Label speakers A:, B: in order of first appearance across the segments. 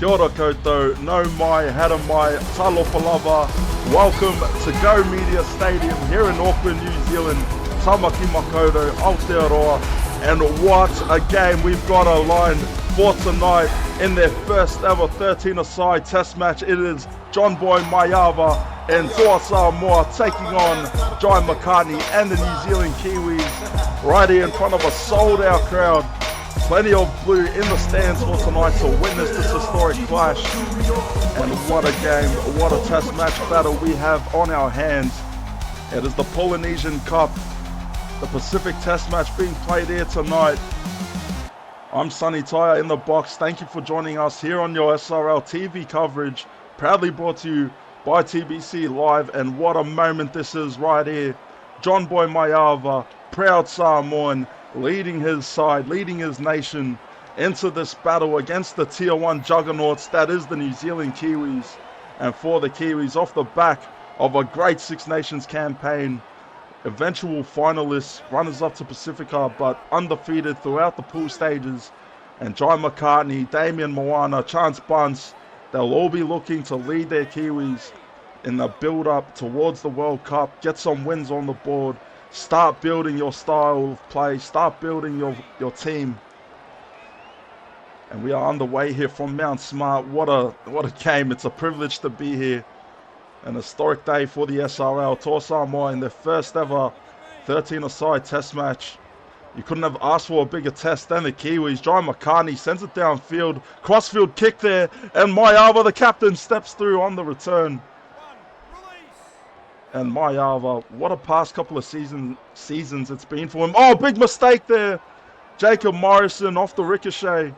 A: Kia ora koutou, no mai, hara mai, talofa lava. Welcome to Go Media Stadium here in Auckland, New Zealand. Tamaki makoto, Aotearoa. And what a game we've got aligned for tonight in their first ever 13-a-side test match. It is John Boy Maiava and Toa Samoa taking on Jai McCartney and the New Zealand Kiwis right here in front of a sold-out crowd. Plenty of blue in the stands for tonight to witness this historic clash. And what a game, what a test match battle we have on our hands. It is the Polynesian Cup, the Pacific Test match being played here tonight. I'm Sunny Taya in the box. Thank you for joining us here on your SRL TV coverage. Proudly brought to you by TBC Live. And what a moment this is right here. John Boy Maiava, proud Samoan, leading his side, leading his nation into this battle against the Tier 1 juggernauts that is the New Zealand Kiwis. And for the Kiwis, off the back of a great Six Nations campaign, eventual finalists, runners-up to Pacifica, but undefeated throughout the pool stages. And Jai McCartney, Damian Moana, Chance Bunce, they'll all be looking to lead their Kiwis in the build-up towards the World Cup, get some wins on the board, start building your style of play, start building your team. And we are underway here from Mount Smart. What a game. It's a privilege to be here. An historic day for the SRL. Toa Samoa in their first ever 13-a-side test match. You couldn't have asked for a bigger test than the Kiwis. Jai McCartney sends it downfield. Crossfield kick there. And Maiava, the captain, steps through on the return. And Maiava, what a past couple of seasons it's been for him. Oh, big mistake there. Jacob Morrison off the ricochet.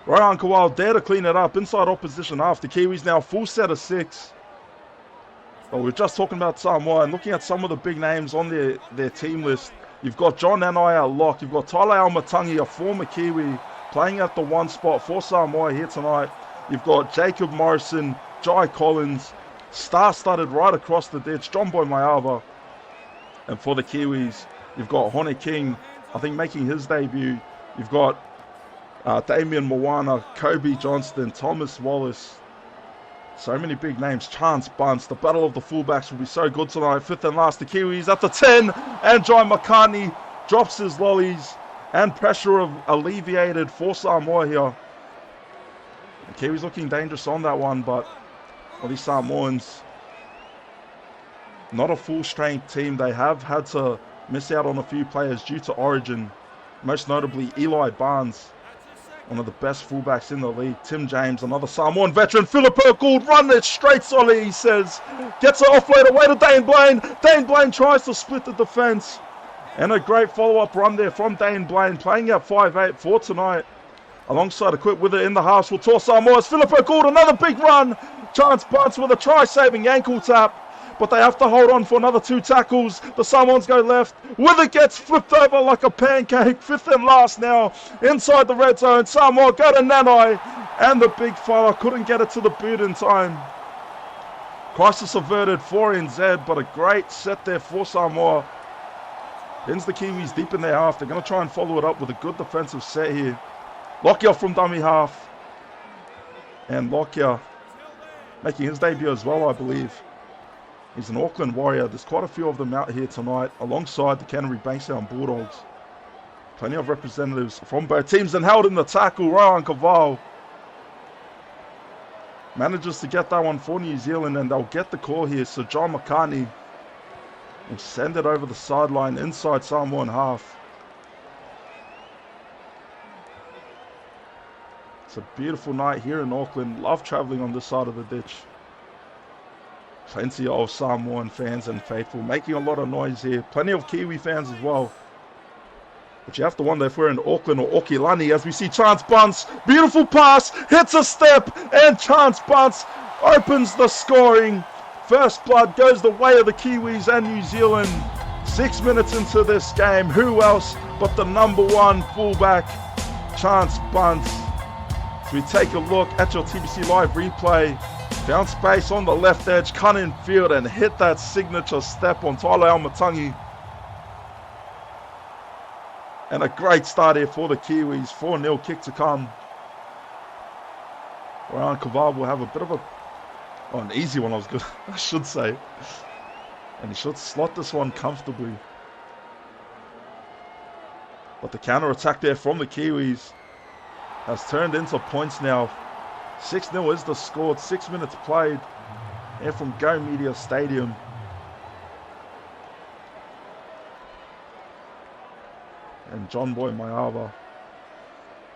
A: Ryan Kawal there to clean it up inside opposition half. The Kiwis now full set of 6. But we're just talking about Samoa and looking at some of the big names on their team list. You've got John Nanai at lock. You've got Tyler Almatangi, a former Kiwi, playing at the 1 spot for Samoa here tonight. You've got Jacob Morrison, Jai Collins, star-studded right across the ditch, John Boy Maiava. And for the Kiwis, you've got Hone King, I think making his debut. You've got Damian Moana, Kobe Johnston, Thomas Wallace. So many big names. Chance Bunce. The battle of the fullbacks will be so good tonight. 5th and last, the Kiwis at the 10. And Jai McCartney drops his lollies. And pressure alleviated for Samoa here. The Kiwis looking dangerous on that one, but well, these Samoans, not a full-strength team. They have had to miss out on a few players due to origin. Most notably Eli Barnes, one of the best fullbacks in the league. Tim James, another Samoan veteran. Philippa Gould, run it straight, Solly, he says. Gets it offload away to Dane Blaine. Dane Blaine tries to split the defence. And a great follow-up run there from Dane Blaine, playing at 5'8" for tonight. Alongside equipped with it in the halves for Toa Samoa. Philippa Gould, another big run. Chance Bunce with a try-saving ankle tap. But they have to hold on for another 2 tackles. The Samoans go left. Wither gets flipped over like a pancake. 5th and last now. Inside the red zone. Samoa go to Nanai. And the big fella couldn't get it to the boot in time. Crisis averted for NZ. But a great set there for Samoa. Pins the Kiwis deep in their half. They're going to try and follow it up with a good defensive set here. Lockyer from dummy half. And Lockyer making his debut as well, I believe. He's an Auckland Warrior. There's quite a few of them out here tonight, alongside the Canterbury Bankstown Bulldogs. Plenty of representatives from both teams, and held in the tackle. Ryan Kaval manages to get that one for New Zealand, and they'll get the call here. So John McCartney will send it over the sideline inside Samoan half. It's a beautiful night here in Auckland. Love travelling on this side of the ditch. Plenty of Samoan fans and faithful making a lot of noise here. Plenty of Kiwi fans as well. But you have to wonder if we're in Auckland or Okilani as we see Chance Bunce. Beautiful pass, hits a step, and Chance Bunce opens the scoring. First blood goes the way of the Kiwis and New Zealand. 6 minutes into this game, who else but the #1 fullback, Chance Bunce. So we take a look at your TBC Live replay. Found space on the left edge, cut in field, and hit that signature step on Tyler Almatangi. And a great start here for the Kiwis. 4-0 kick to come. Ryan Kavar will have a bit of an easy one, I should say. And he should slot this one comfortably. But the counter-attack there from the Kiwis has turned into points now. 6-0 is the score. 6 minutes played here from Go Media Stadium. And John Boy Maiava,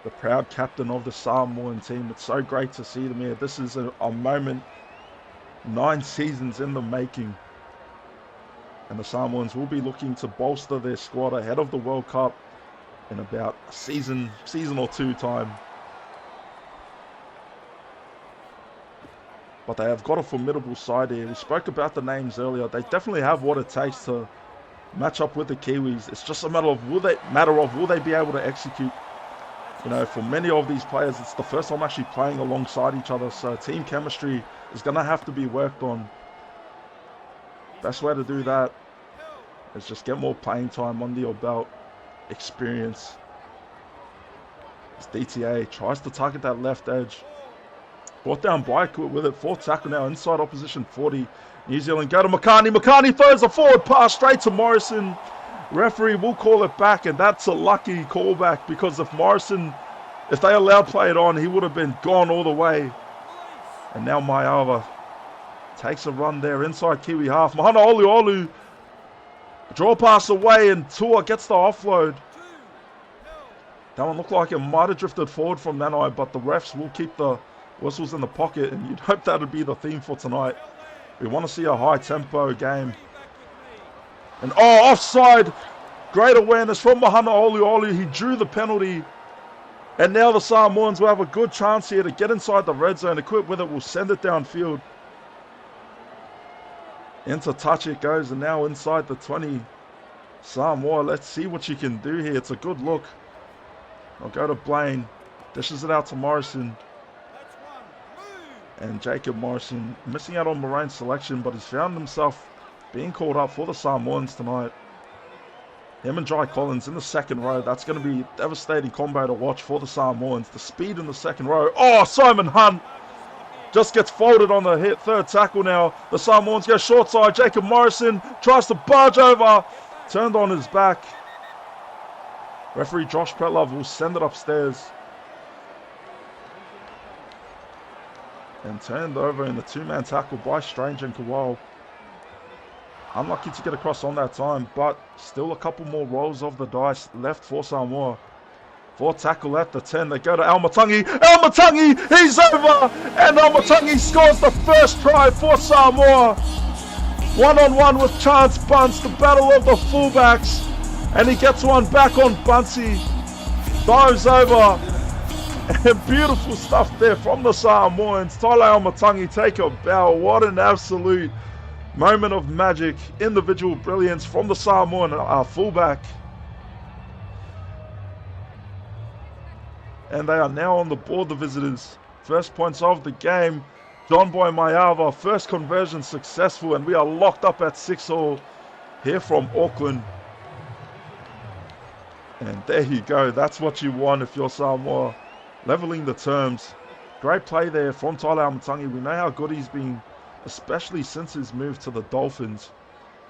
A: the proud captain of the Samoan team. It's so great to see them here. This is a moment 9 seasons in the making. And the Samoans will be looking to bolster their squad ahead of the World Cup in about a season or two time. But they have got a formidable side here. We spoke about the names earlier. They definitely have what it takes to match up with the Kiwis. It's just a matter of will they be able to execute. You know, for many of these players, it's the first time actually playing alongside each other. So team chemistry is going to have to be worked on. Best way to do that is just get more playing time under your belt. Experience. As DTA tries to target that left edge. Brought down Blycoot with it. 4th tackle now inside opposition 40. New Zealand go to Makani. Makani throws a forward pass straight to Morrison. Referee will call it back, and that's a lucky callback because if they allowed play it on, he would have been gone all the way. And now Maiava takes a run there inside Kiwi half. Mahana Olu. Draw pass away, and Tua gets the offload. That one looked like it might have drifted forward from Nanai, but the refs will keep the whistles in the pocket, and you'd hope that would be the theme for tonight. We want to see a high-tempo game. And offside! Great awareness from Mahana Olu. He drew the penalty. And now the Samoans will have a good chance here to get inside the red zone. Equipped with it, will send it downfield. Into touch it goes, and now inside the 20. Samoa, let's see what you can do here. It's a good look. I'll go to Blaine. Dishes it out to Morrison. And Jacob Morrison missing out on Moraine's selection, but he's found himself being called up for the Samoans tonight. Him and Jai Collins in the second row. That's going to be a devastating combo to watch for the Samoans. The speed in the second row. Simon Hunt just gets folded on the third tackle now. The Samoans go short side. Jacob Morrison tries to barge over. Turned on his back. Referee Josh Pretlove will send it upstairs. And turned over in the 2-man tackle by Strange and Kowal. Unlucky to get across on that time, but still a couple more rolls of the dice left for Samoa. 4th tackle at the 10. They go to Almatangi. Almatangi, he's over! And Almatangi scores the first try for Samoa. 1-on-1 with Chance Bunce, the battle of the fullbacks. And he gets one back on Buncey. Dives over. And beautiful stuff there from the Samoans. Tyler Almatangi take a bow. What an absolute moment of magic. Individual brilliance from the Samoan fullback. And they are now on the board, the visitors. First points of the game. John Boy Maiava, first conversion successful. And we are locked up at 6-all here from Auckland. And there you go. That's what you want if you're Samoa. Leveling the terms. Great play there from Tyler Almatangi. We know how good he's been, especially since his move to the Dolphins.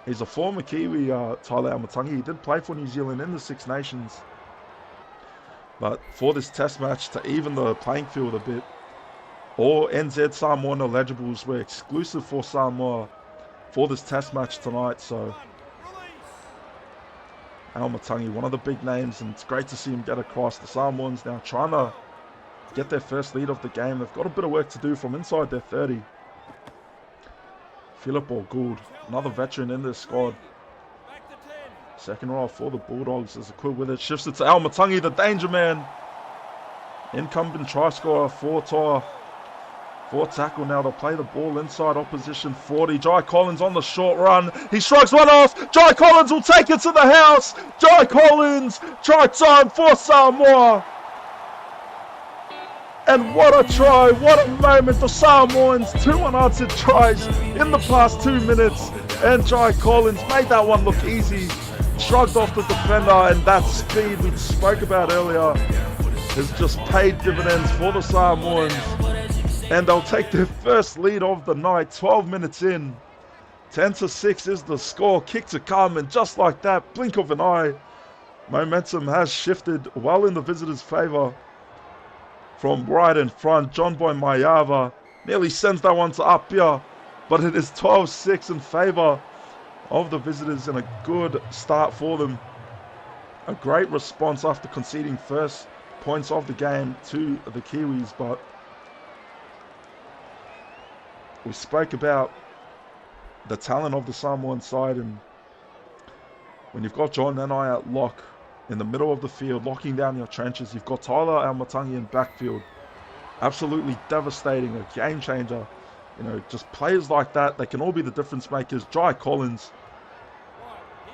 A: He's a former Kiwi, Tyler Almatangi. He did play for New Zealand in the Six Nations. But for this test match, to even the playing field a bit, all NZ Samoan eligibles were exclusive for Samoa for this test match tonight. So Almatangi, one of the big names, and it's great to see him get across. The Samoans now trying to get their first lead of the game. They've got a bit of work to do from inside their 30. Philip Gould, another veteran in this squad. Second row for the Bulldogs as a quick with it. Shifts it to Almatangi, the danger man. Incumbent try scorer for Toa. 4th tackle now. They'll play the ball inside opposition 40. Jai Collins on the short run. He strikes one off. Jai Collins will take it to the house. Jai Collins, try time for Samoa. And what a try, what a moment. The Samoans, 2 unanswered tries in the past 2 minutes. And Jai Collins made that one look easy. Shrugged off the defender, and that speed we spoke about earlier has just paid dividends for the Samoans. And they'll take their first lead of the night, 12 minutes in. 10-6 is the score. Kick to come, and just like that, blink of an eye, momentum has shifted well in the visitors' favour. From right in front, John Boy Mayava nearly sends that one to Apia, but it is 12-6 in favour of the visitors, and a good start for them. A great response after conceding first points of the game to the Kiwis, but we spoke about the talent of the Samoan side, and when you've got John and I at lock in the middle of the field, locking down your trenches, you've got Tyler Almatangi in backfield, absolutely devastating, a game changer. You know, just players like that, they can all be the difference makers. Jai Collins,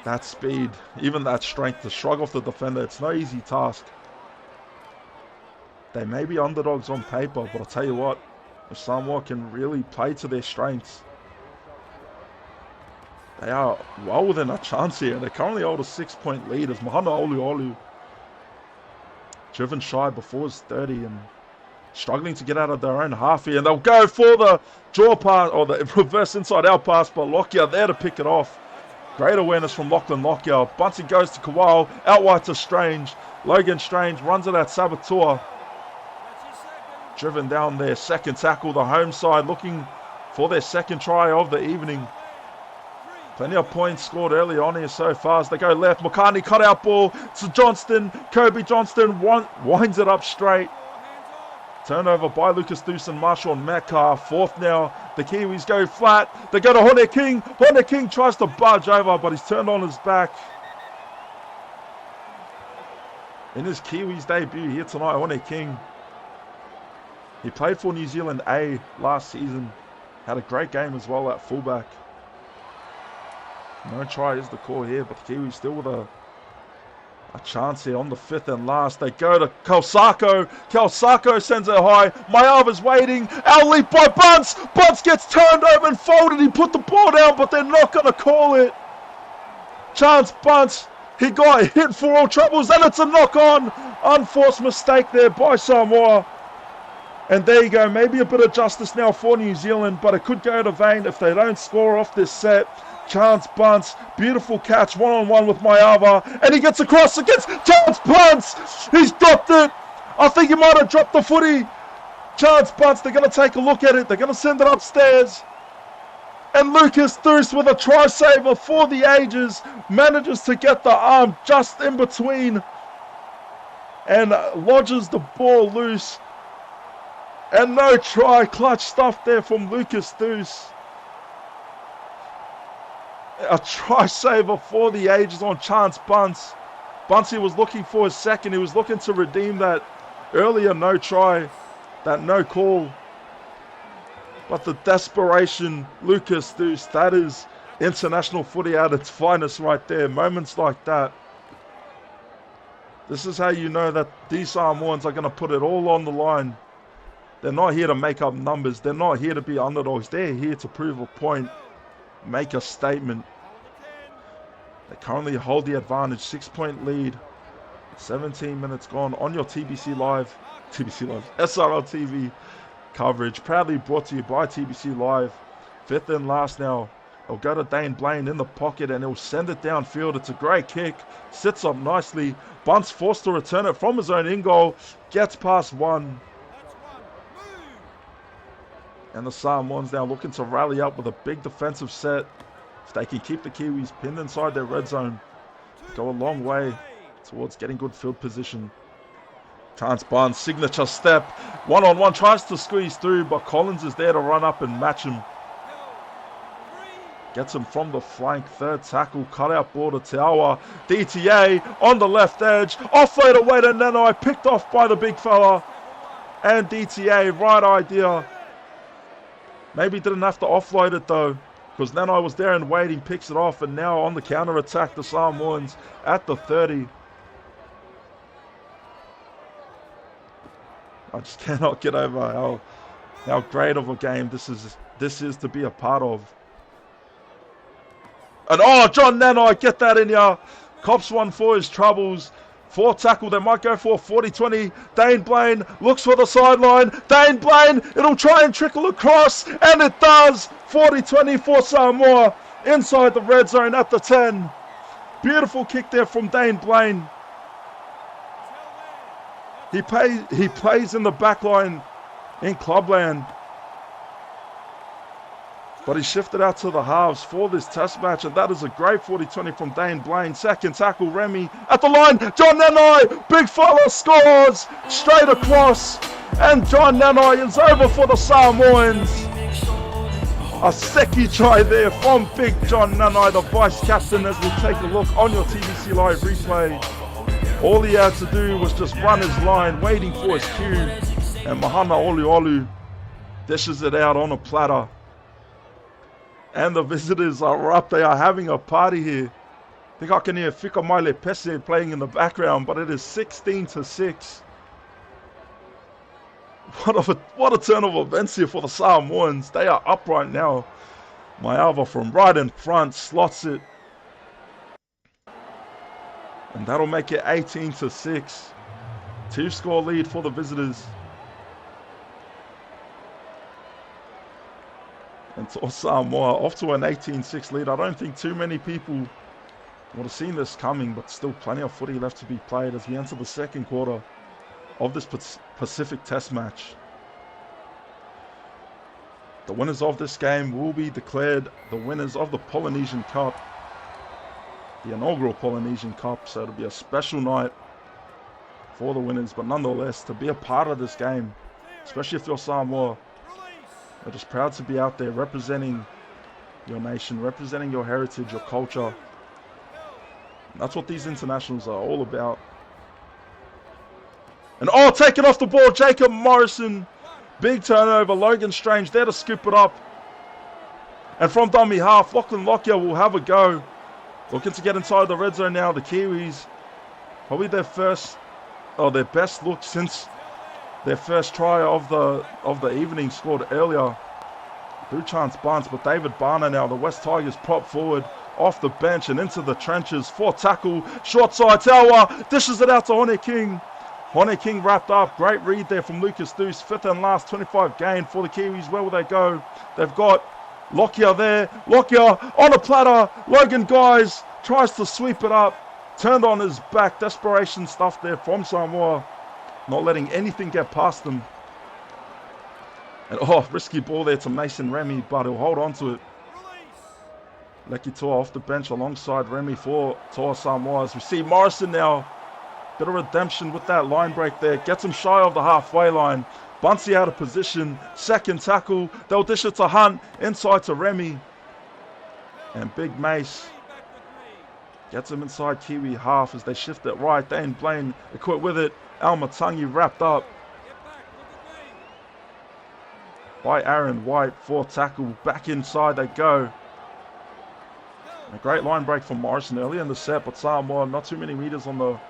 A: that speed, even that strength to shrug off the defender, it's no easy task. They may be underdogs on paper, but I'll tell you what, if Samoa can really play to their strengths, they are well within a chance here. They currently hold a 6-point lead as Mahana Oluolu, driven shy before his 30 and struggling to get out of their own half here. And they'll go for the draw pass, or the reverse inside out pass, but Lockyer there to pick it off. Great awareness from Lachlan Lockyer. Bunty goes to Kawal, out wide to Strange. Logan Strange runs it at Sabatua. Driven down their second tackle, the home side looking for their second try of the evening. Plenty of points scored early on here so far as they go left. Makani cut out ball to Johnston. Kobe Johnston winds it up straight. Turnover by Lucas Doosan, Marshall and Metcalf. Fourth now. The Kiwis go flat. They go to Hone King. Hone King tries to barge over, but he's turned on his back. In his Kiwis debut here tonight, Hone King. He played for New Zealand A last season. Had a great game as well at fullback. No try is the call here, but the Kiwis still with a chance here on the fifth and last. They go to Kelsako. Kelsako sends it high. Mayava's waiting. Our leap by Bunce. Bunce gets turned over and folded. He put the ball down, but they're not going to call it. Chance Bunce. He got hit for all troubles, and it's a knock-on. Unforced mistake there by Samoa. And there you go. Maybe a bit of justice now for New Zealand, but it could go to vain if they don't score off this set. Chance Bunce, beautiful catch, one-on-one with Mayava, and he gets across against Chance Bunce. He's dropped it. I think he might have dropped the footy. Chance Bunce, they're going to take a look at it. They're going to send it upstairs. And Lucas Thuis with a try saver for the ages manages to get the arm just in between and lodges the ball loose. And no try, clutch stuff there from Lucas Thuis. A try saver for the ages on Chance Bunce. Bunce was looking for his second. He was looking to redeem that earlier no try, that no call. But the desperation, Lucas Thuis, that is international footy at its finest right there. Moments like that. This is how you know that these Samoans are going to put it all on the line. They're not here to make up numbers. They're not here to be underdogs. They're here to prove a point, make a statement. They currently hold the advantage, 6-point lead, 17 minutes gone on your TBC Live, SRL TV coverage, proudly brought to you by TBC Live. Fifth and last now. He'll go to Dane Blaine in the pocket and he'll send it downfield. It's a great kick, sits up nicely. Bunce forced to return it from his own in-goal, gets past one. And the Samoans now looking to rally up with a big defensive set. If they can keep the Kiwis pinned inside their red zone, go a long way towards getting good field position. Chance Barnes, signature step. One-on-one, tries to squeeze through, but Collins is there to run up and match him. Gets him from the flank, third tackle, cutout ball to Teawa. DTA on the left edge, offload away to Nanai, picked off by the big fella. And DTA, right idea. Maybe didn't have to offload it though, because Nanai was there and waiting, picks it off, and now on the counter-attack, the Samoans at the 30. I just cannot get over how great of a game this is to be a part of. And oh, John Nanai, get that in ya. Cops one for his troubles. 4 tackle, they might go for 40-20. Dane Blaine looks for the sideline. Dane Blaine, it'll try and trickle across, and it does. 40-20 for Samoa inside the red zone at the 10. Beautiful kick there from Dane Blaine. He plays in the back line in Clubland. But he shifted out to the halves for this test match, and that is a great 40-20 from Dane Blaine. Second tackle, Remy at the line. John Nanai, big fella, scores straight across, and John Nanai is over for the Samoans. A second try there from Big John Nanai, the vice captain, as we take a look on your TVC Live replay. All he had to do was just run his line, waiting for his cue, and Mahana Oluolu dishes it out on a platter. And the visitors are up. They are having a party here. I think I can hear Fika Maile Pese playing in the background, but it is 16-6. What a turn of events here for the Samoans. They are up right now. Maiava from right in front slots it. And that'll make it 18-6. 2-score lead for the visitors. And to Samoa off to an 18-6 lead. I don't think too many people would have seen this coming, but still plenty of footy left to be played as we enter the second quarter of this Pacific Test match. The winners of this game will be declared the winners of the Polynesian Cup, the inaugural Polynesian Cup. So it'll be a special night for the winners, but nonetheless, to be a part of this game, especially if you're Samoa, we're just proud to be out there representing your nation, representing your heritage, your culture. And that's what these internationals are all about. And taken off the ball, Jacob Morrison. Big turnover, Logan Strange there to scoop it up. And from dummy half, Lachlan Lockyer will have a go. Looking to get inside the red zone now, the Kiwis. Probably their best look since their first try of the evening, scored earlier through Chance Barnes. But David Barner now, the West Tigers prop forward off the bench and into the trenches. 4 tackle, short side, Taua dishes it out to Hone King. Hone King wrapped up. Great read there from Lucas Deuce. 5th and last, 25 gain for the Kiwis. Where will they go? They've got Lockyer there. Lockyer on a platter. Logan Guys tries to sweep it up. Turned on his back. Desperation stuff there from Samoa. Not letting anything get past them. And risky ball there to Mason Remy, but he'll hold on to it. Leki Toa off the bench alongside Remy for Toa Samoa. As we see Morrison now. Bit of redemption with that line break there. Gets him shy of the halfway line. Bunsey out of position. Second tackle. They'll dish it to Hunt. Inside to Remy. And Big Mace gets him inside Kiwi half as they shift it right. Dane Blaine equipped with it. Almatangi wrapped up by Aaron White. 4th tackle. Back inside they go. A great line break from Morrison early in the set, but Samoa not too many meters on the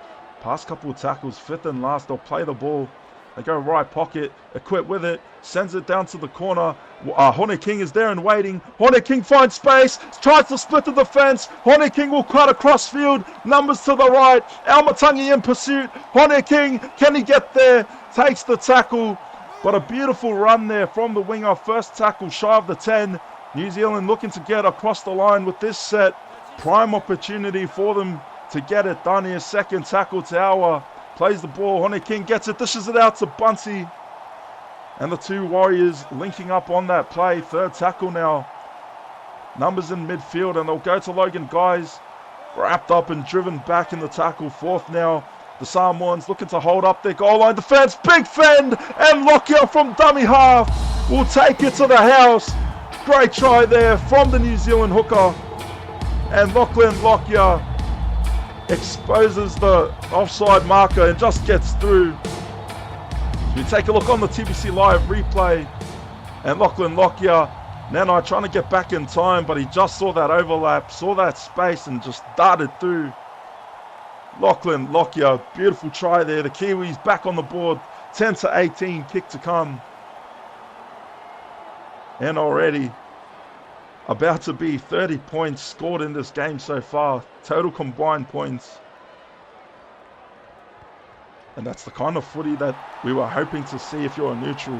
A: past couple of tackles. 5th and last, they'll play the ball. They go right pocket, equipped with it, sends it down to the corner. Hone King is there and waiting. Hone King finds space, tries to split the defense. Hone King will cut across field, numbers to the right. Almatangi in pursuit. Hone King, can he get there? Takes the tackle, but a beautiful run there from the winger. First tackle shy of the 10. New Zealand looking to get across the line with this set. Prime opportunity for them to get it done here. Second tackle to Awa. Plays the ball. Hone King gets it. Dishes it out to Bunsey. And the two Warriors linking up on that play. Third tackle now. Numbers in midfield. And they'll go to Logan Guys. Wrapped up and driven back in the tackle. 4th now. The Samoans looking to hold up their goal line defense. Big fend. And Lockyer from dummy half will take it to the house. Great try there from the New Zealand hooker. And Lachlan Lockyer exposes the offside marker and just gets through. We take a look on the TVC Live replay. And Lachlan Lockyer, Nanai trying to get back in time, but he just saw that overlap, saw that space and just darted through. Lachlan Lockyer, beautiful try there. The Kiwis back on the board. 10-18, kick to come. And already about to be 30 points scored in this game so far. Total combined points. And that's the kind of footy that we were hoping to see if you're a neutral.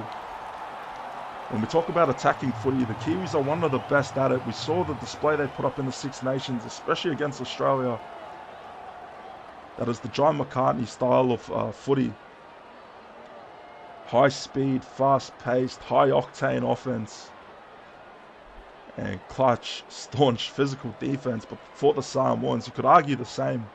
A: When we talk about attacking footy, the Kiwis are one of the best at it. We saw the display they put up in the Six Nations, especially against Australia. That is the John McCartney style of footy. High speed, fast paced, high octane offense. And clutch, staunch, physical defense. But for the Samoans, you could argue the same.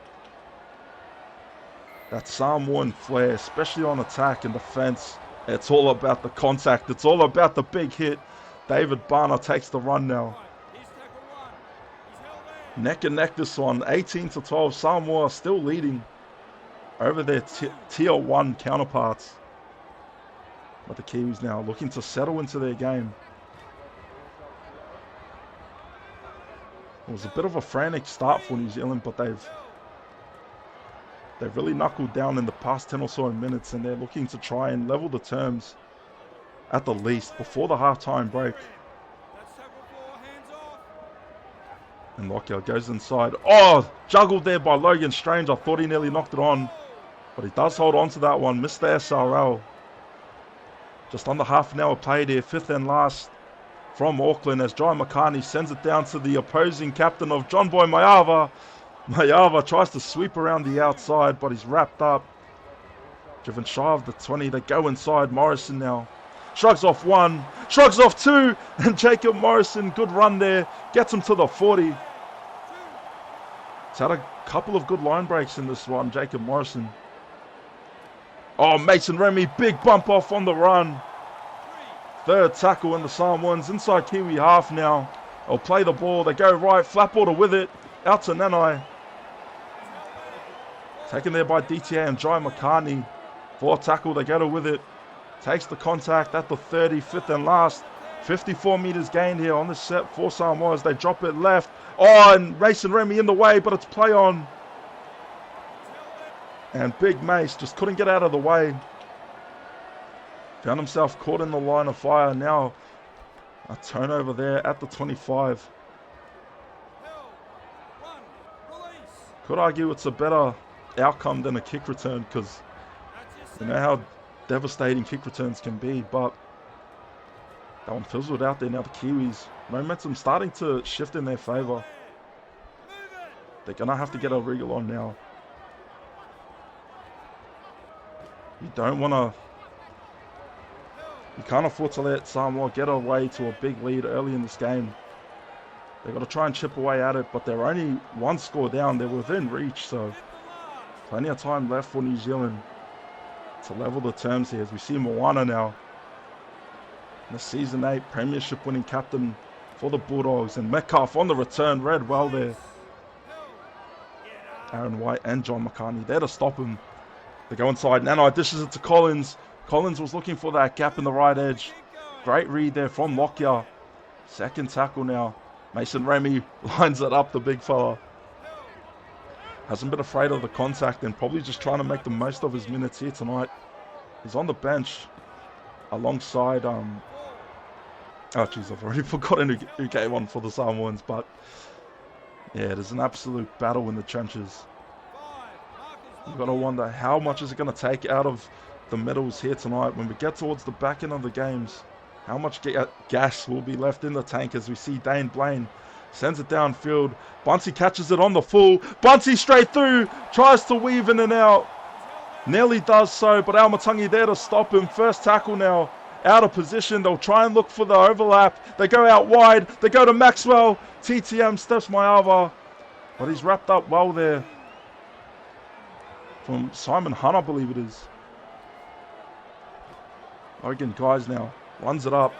A: That Samoan flair, especially on attack and defense. It's all about the contact. It's all about the big hit. David Barner takes the run now. Neck and neck this one. 18-12. Samoa still leading over their tier 1 counterparts. But the Kiwis now looking to settle into their game. It was a bit of a frantic start for New Zealand, but they've really knuckled down in the past 10 or so minutes, and they're looking to try and level the terms at the least before the half-time break. And Lockyer goes inside. Oh, juggled there by Logan Strange. I thought he nearly knocked it on, but he does hold on to that one. Missed the SRL. Just under half an hour played here, 5th and last from Auckland, as John McCartney sends it down to the opposing captain of John Boy Maiava. Maiava tries to sweep around the outside, but he's wrapped up. Driven shy of the 20. They go inside. Morrison now shrugs off 1, shrugs off 2, and Jacob Morrison, good run there, gets him to the 40. He's had a couple of good line breaks in this one, Jacob Morrison. Oh, Mason Remy, big bump off on the run. 3rd tackle in the Samoans, inside Kiwi half now. They'll play the ball, they go right, flat border with it, out to Nanai. Taken there by DTA and Jai McCartney. 4th tackle, they go to with it. Takes the contact at the 30, 5th and last. 54 metres gained here on this set for Samoa as they drop it left. Oh, and Mason Remy in the way, but it's play on. And Big Mace just couldn't get out of the way. Found himself caught in the line of fire. Now a turnover there at the 25. Could argue it's a better outcome than a kick return, because you know how devastating kick returns can be, but that one fizzled out there. Now the Kiwis, momentum starting to shift in their favour. They're going to have to get a wriggle on now. You don't want to, you can't afford to let Samoa get away to a big lead early in this game. They've got to try and chip away at it, but they're only 1 score down. They're within reach, so plenty of time left for New Zealand to level the terms here, as we see Moana now, the Season 8 Premiership winning captain for the Bulldogs, and Metcalf on the return, read well there. Aaron White and John McCartney there to stop him. They go inside, Nanai dishes it to Collins. Collins was looking for that gap in the right edge. Great read there from Lockyer. 2nd tackle now. Mason Remy lines it up, the big fella. Hasn't been afraid of the contact and probably just trying to make the most of his minutes here tonight. He's on the bench alongside, oh jeez, I've already forgotten who came on for the Samoans, but yeah, there's an absolute battle in the trenches. You've got to wonder how much is it going to take out of the medals here tonight when we get towards the back end of the games. How much gas will be left in the tank as we see Dane Blaine sends it downfield. Bunty catches it on the full. Bunty straight through. Tries to weave in and out. Nearly does so, but Almatangi there to stop him. 1st tackle now. Out of position. They'll try and look for the overlap. They go out wide. They go to Maxwell. TTM steps Maiava. But he's wrapped up well there. From Simon Hunt, I believe it is. Logan Guys now. Runs it up.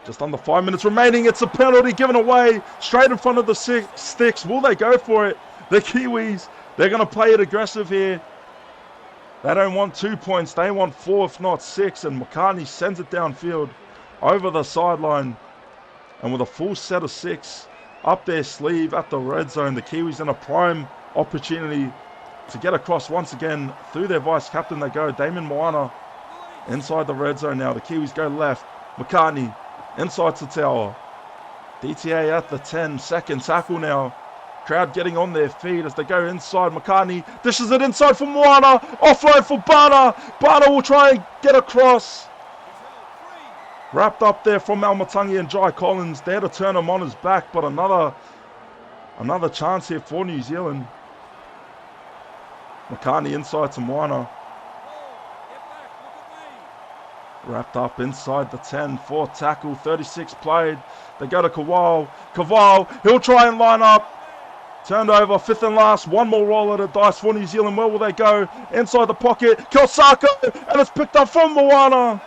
A: Just under 5 minutes remaining. It's a penalty given away. Straight in front of the sticks. Will they go for it? The Kiwis, they're going to play it aggressive here. They don't want 2 points. They want 4, if not 6. And McCartney sends it downfield over the sideline. And with a full set of 6 up their sleeve at the red zone, the Kiwis in a prime opportunity to get across once again. Through their vice-captain they go. Damon Moana inside the red zone now. The Kiwis go left. McCartney inside to Tower. DTA at the 10. 2nd tackle now. Crowd getting on their feet as they go inside. Makani dishes it inside for Moana. Offload for Bana. Bana will try and get across. Wrapped up there from Almatangi and Jai Collins. There to turn him on his back, but another chance here for New Zealand. Makani inside to Moana. Wrapped up inside the 10 for tackle. 36 played. They go to Kawal. Kawal, he'll try and line up. Turned over, fifth and last. One more roll at a dice for New Zealand. Where will they go? Inside the pocket. Kelsako, and it's picked up from Moana.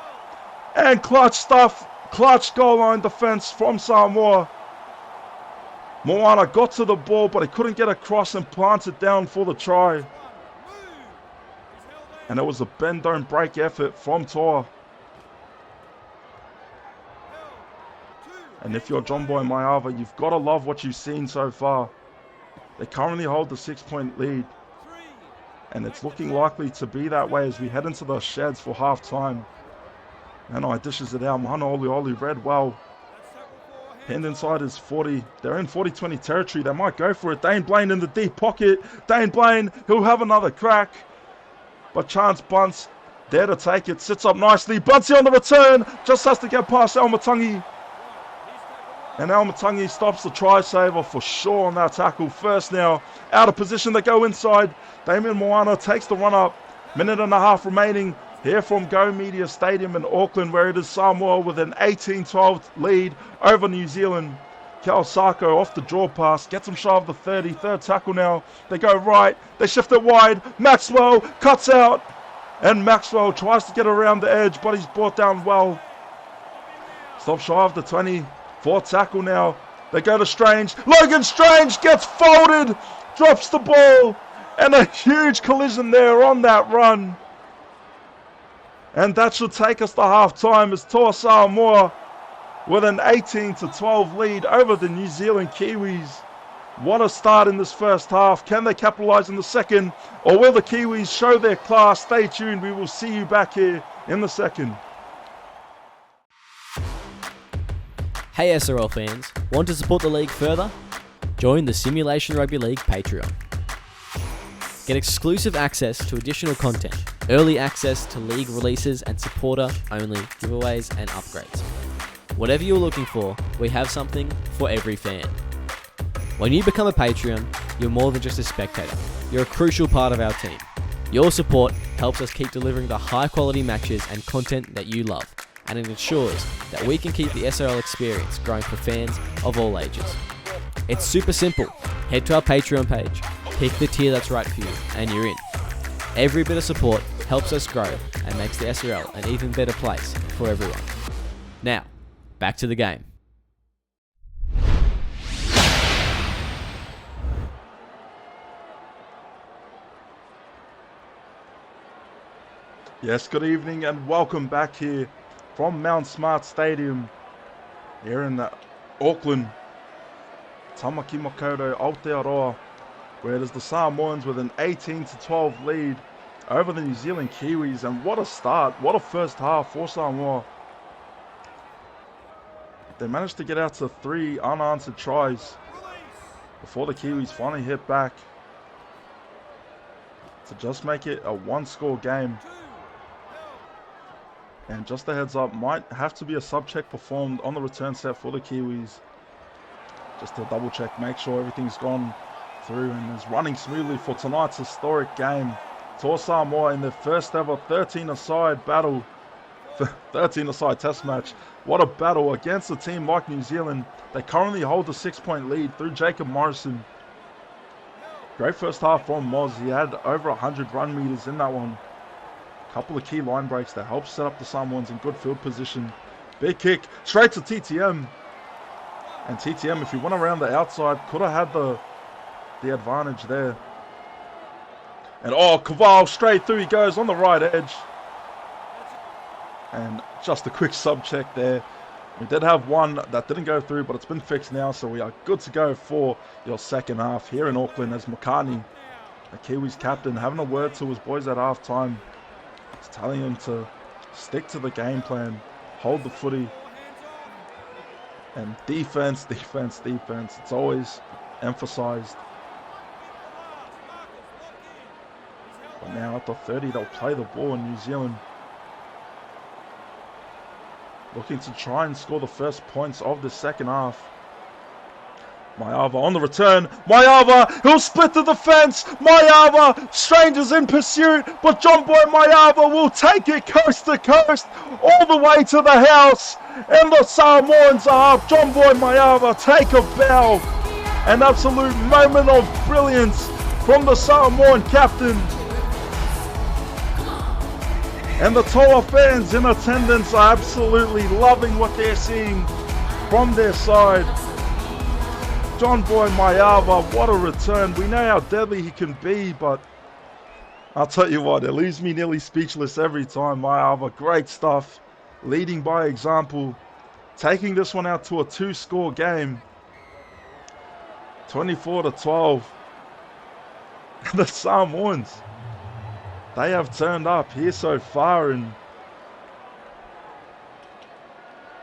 A: And clutch stuff. Clutch goal line defense from Samoa. Moana got to the ball, but he couldn't get across and plant it down for the try. And it was a bend, don't break effort from Toa. And if you're John Boy Maiava, you've got to love what you've seen so far. They currently hold the 6-point lead. And it's looking likely to be that way as we head into the sheds for half-time. Nanai dishes it out. Mahana Oli read well. Pinned inside his 40. They're in 40-20 territory. They might go for it. Dane Blaine in the deep pocket. Dane Blaine, he'll have another crack. But Chance bunts. There to take it. Sits up nicely. Bunty on the return. Just has to get past Almatangi. And Almatangi stops the try saver for sure on that tackle. First now, out of position, they go inside. Damien Moana takes the run up. Minute and a half remaining here from Go Media Stadium in Auckland, where it is Samoa with an 18-12 lead over New Zealand. Kelsako off the draw pass, gets him shy of the 30. Third tackle now. They go right, they shift it wide. Maxwell cuts out, and Maxwell tries to get around the edge, but he's brought down well. Stop shy of the 20. Fourth tackle now. They go to Strange. Logan Strange gets folded, drops the ball, and a huge collision there on that run. And that should take us to half-time as Toa Samoa with an 18-12 lead over the New Zealand Kiwis. What a start in this first half. Can they capitalise in the second, or will the Kiwis show their class? Stay tuned. We will see you back here in the second.
B: Hey SRL fans, want to support the league further? Join the Simulation Rugby League Patreon. Get exclusive access to additional content, early access to league releases and supporter-only giveaways and upgrades. Whatever you're looking for, we have something for every fan. When you become a Patreon, you're more than just a spectator. You're a crucial part of our team. Your support helps us keep delivering the high-quality matches and content that you love, and it ensures that we can keep the SRL experience growing for fans of all ages. It's super simple. Head to our Patreon page, pick the tier that's right for you, and you're in. Every bit of support helps us grow and makes the SRL an even better place for everyone. Now, back to the game.
A: Yes, good evening and welcome back here from Mount Smart Stadium here in Auckland. Tamaki Makoto Aotearoa, where it is the Samoans with an 18-12 lead over the New Zealand Kiwis. And what a start, what a first half for Samoa. They managed to get out to 3 unanswered tries before the Kiwis finally hit back to just make it a one-score game. And just a heads up, might have to be a sub-check performed on the return set for the Kiwis. Just to double check, make sure everything's gone through and is running smoothly for tonight's historic game. Toa Samoa in their first ever 13-a-side battle, 13-a-side test match. What a battle against a team like New Zealand. They currently hold the 6-point lead through Jacob Morrison. Great first half from Moz. He had over 100 run meters in that one. Couple of key line breaks that helped set up the Samoans in good field position. Big kick straight to TTM. And TTM, if he went around the outside, could have had the advantage there. And oh, Kaval straight through he goes on the right edge. And just a quick sub check there. We did have one that didn't go through, but it's been fixed now, so we are good to go for your second half here in Auckland as Makani, the Kiwis captain, having a word to his boys at half time. He's telling them to stick to the game plan, hold the footy, and defense, defense, defense. It's always emphasized. But now at the 30, they'll play the ball in New Zealand. Looking to try and score the first points of the second half. Maiava on the return. Maiava, he'll split the defense. Maiava, strangers in pursuit, but John Boy Maiava will take it coast to coast, all the way to the house. And the Samoans are up. John Boy Maiava, take a bow. An absolute moment of brilliance from the Samoan captain. And the Toa fans in attendance are absolutely loving what they're seeing from their side. John Boy Maiava, what a return. We know how deadly he can be, but I'll tell you what, it leaves me nearly speechless every time. Maiava, great stuff. Leading by example. Taking this one out to a 2-score game. 24-12. The Samoans, they have turned up here so far, and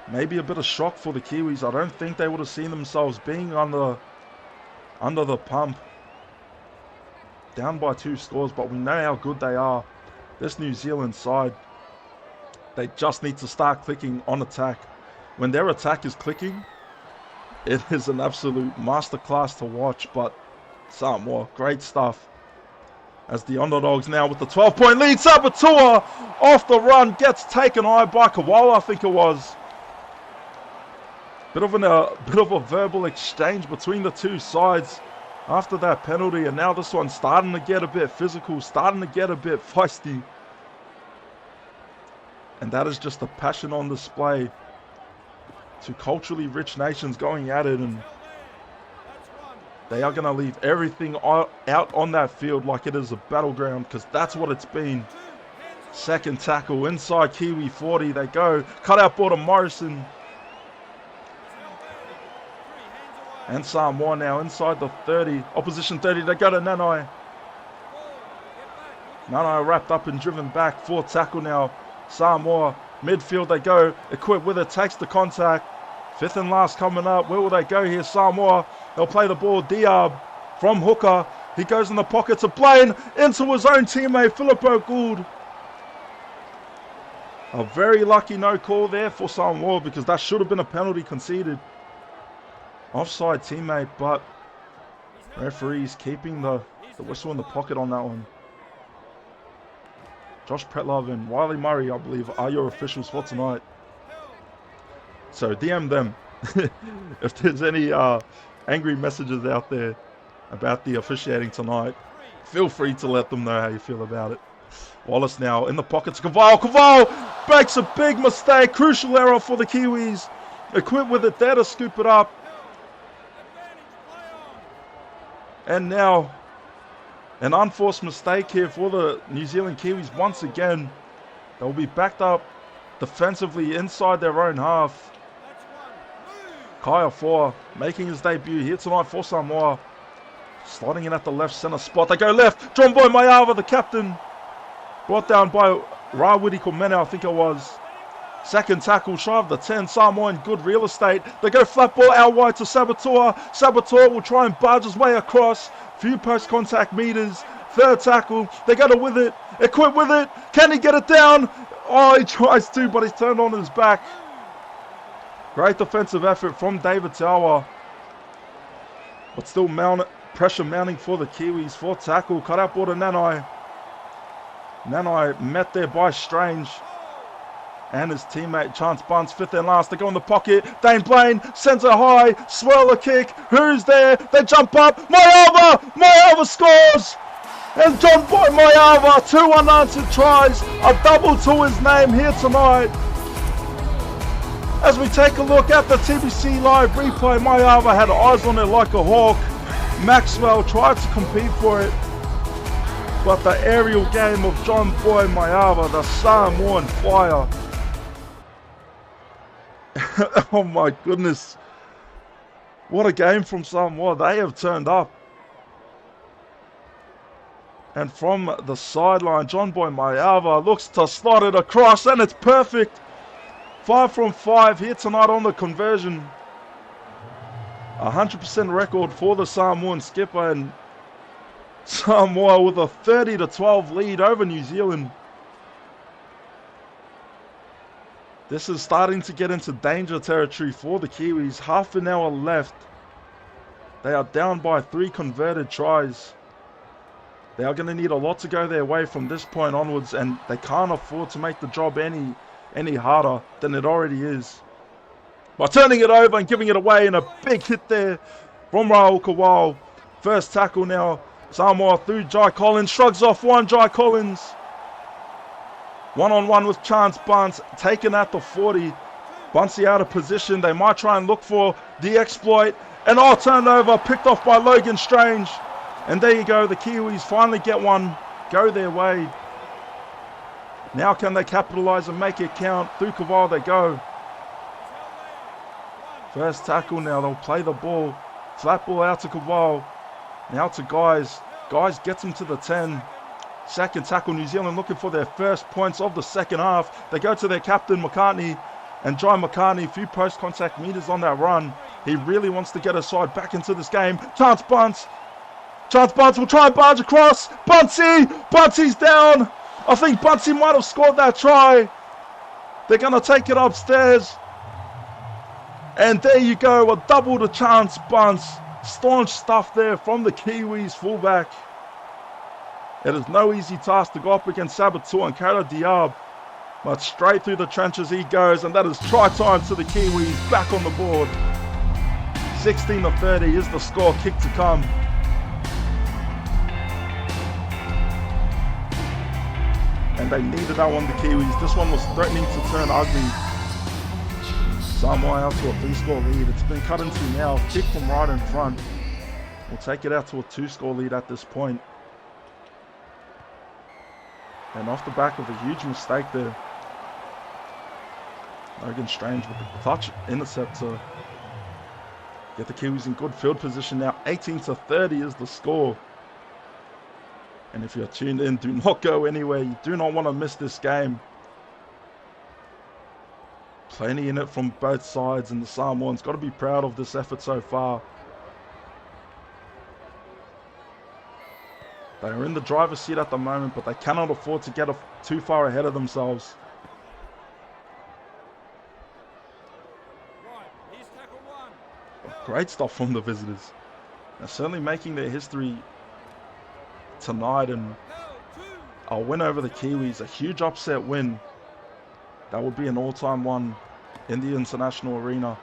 A: maybe a bit of shock for the Kiwis. I don't think they would have seen themselves being under the pump. Down by 2 scores, but we know how good they are. This New Zealand side, they just need to start clicking on attack. When their attack is clicking, it is an absolute masterclass to watch. But Samoa, great stuff. As the underdogs now with the 12-point lead. Sabatua off the run, gets taken high by Kawala, I think it was. Bit of a verbal exchange between the two sides after that penalty, and now this one's starting to get a bit physical, starting to get a bit feisty. And that is just the passion on display. Two culturally rich nations going at it, and they are going to leave everything out on that field like it is a battleground, because that's what it's been. Second tackle inside Kiwi 40. They go. Cut out ball to Morrison. And Samoa now inside the 30. Opposition 30. They go to Nanai. Nanai wrapped up and driven back. Fourth tackle now. Samoa. Midfield they go. Equipped with it. Takes the contact. Fifth and last coming up. Where will they go here? Samoa. They'll play the ball. Diab from hooker. He goes in the pocket to Blaine. Into his own teammate, Filippo Gould. A very lucky no call there for Samoa, because that should have been a penalty conceded. Offside teammate, but referees keeping the whistle in the pocket on that one. Josh Pretlove and Wiley Murray, I believe, are your officials for tonight. So DM them if there's any angry messages out there about the officiating tonight. Feel free to let them know how you feel about it. Wallace now in the pockets. Caval makes a big mistake. Crucial error for the Kiwis. Equipped with it there to scoop it up. And now an unforced mistake here for the New Zealand Kiwis once again. They'll be backed up defensively inside their own half. Kaya 4 making his debut here tonight for Samoa. Slotting in at the left center spot. They go left. John Boy Maiava, the captain. Brought down by Rawidi Komene, I think it was. Second tackle, shy of the 10. Samoa in good real estate. They go flat ball out wide to Sabatua. Sabatua will try and barge his way across. Few post-contact meters. Third tackle. They go to with it. Equipped with it. Can he get it down? Oh, he tries to, but he's turned on his back. Great defensive effort from David Tower. But still pressure mounting for the Kiwis. Fourth tackle. Cut out ball to Nanai. Nanai met there by Strange and his teammate Chance Bunce. Fifth and last. They go in the pocket. Dane Blaine sends it high. Swirl a kick. Who's there? They jump up. Maiava scores! And John Boy Maiava, 2 unanswered tries. A double to his name here tonight. As we take a look at the TBC Live replay, Maiava had eyes on it like a hawk. Maxwell tried to compete for it, but the aerial game of John Boy Maiava, the Samoan flyer. Oh my goodness. What a game from Samoa. They have turned up. And from the sideline, John Boy Maiava looks to slot it across, and it's perfect. 5 from 5 here tonight on the conversion. 100% record for the Samoan skipper, and Samoa with a 30-12 lead over New Zealand. This is starting to get into danger territory for the Kiwis. Half an hour left. They are down by 3 converted tries. They are going to need a lot to go their way from this point onwards, and they can't afford to make the job any harder than it already is. By turning it over and giving it away, and a big hit there from Rahul Kawal. First tackle now. Samoa through Jai Collins. Shrugs off one, Jai Collins. One-on-one with Chance Bunce, taken at the 40. Buncey out of position. They might try and look for the exploit. And turned over, picked off by Logan Strange. And there you go, the Kiwis finally get one, go their way. Now can they capitalise and make it count? Through Kawal they go. First tackle now, they'll play the ball. Flat ball out to Kawal. Now to Guys. Guys gets him to the 10. Second tackle, New Zealand looking for their first points of the second half. They go to their captain, McCartney. And Jai McCartney, a few post-contact meters on that run. He really wants to get his side back into this game. Chance Bunce. Chance Bunce will try and barge across. Buncey's down. I think Buncey might have scored that try. They're going to take it upstairs. And there you go, a double to Chance Bunce. Staunch stuff there from the Kiwis fullback. It is no easy task to go up against Sabatua and Kara Diab. But straight through the trenches he goes, and that is try time to the Kiwis, back on the board. 16-30 is the score, kick to come. And they needed that one, the Kiwis. This one was threatening to turn ugly. Samoa out to a 3-score lead. It's been cut into now. Kick from right in front. We'll take it out to a 2-score lead at this point. And off the back of a huge mistake there. Logan Strange with the touch intercept to get the Kiwis in good field position now. 18-30 is the score. And if you're tuned in, do not go anywhere. You do not want to miss this game. Plenty in it from both sides, and the Samoans got to be proud of this effort so far. They are in the driver's seat at the moment, but they cannot afford to get too far ahead of themselves. Great stuff from the visitors. They're certainly making their history tonight, and a win over the Kiwis, a huge upset win. That would be an all-time one in the international arena.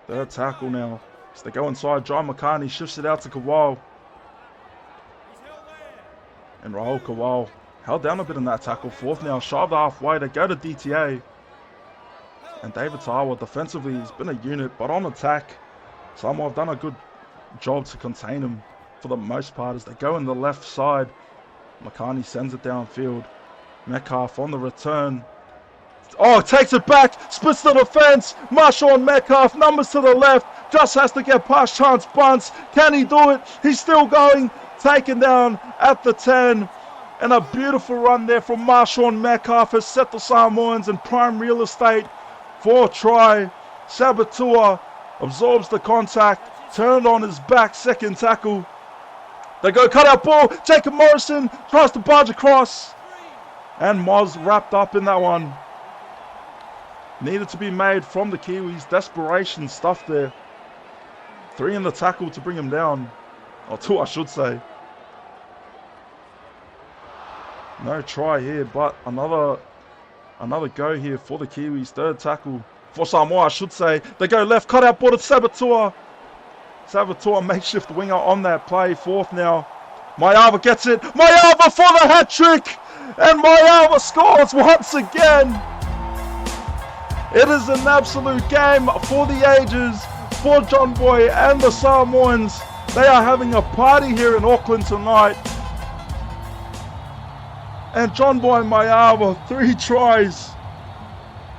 A: Third tackle now. As they go inside, Jai McCartney shifts it out to Kawal. And Rahul Kawal held down a bit in that tackle. Fourth now, shy of the halfway. They go to DTA. And David Tawa defensively has been a unit, but on attack, Samoa have done a good job to contain him for the most part as they go in the left side. McCartney sends it downfield. Metcalf on the return. Takes it back, splits the defense. Marshawn Metcalf, numbers to the left, just has to get past Chance Bunce. Can he do it? He's still going, taken down at the 10. And a beautiful run there from Marshawn Metcalf has set the Samoans in prime real estate for a try. Sabatua absorbs the contact, turned on his back, second tackle. They go cut out ball, Jacob Morrison tries to barge across. And Moz wrapped up in that one. Needed to be made from the Kiwis. Desperation stuff there. 3 in the tackle to bring him down. Or 2, I should say. No try here, but another go here for the Kiwis. Third tackle for Samoa, I should say. They go left, cut out ball to Sabatua. Sabatua, makeshift winger on that play. Fourth now. Mayava gets it. Mayava for the hat-trick. And Mayava scores once again. It is an absolute game for the ages for John Boy and the Samoans. They are having a party here in Auckland tonight. And John Boy Mayava, 3 tries.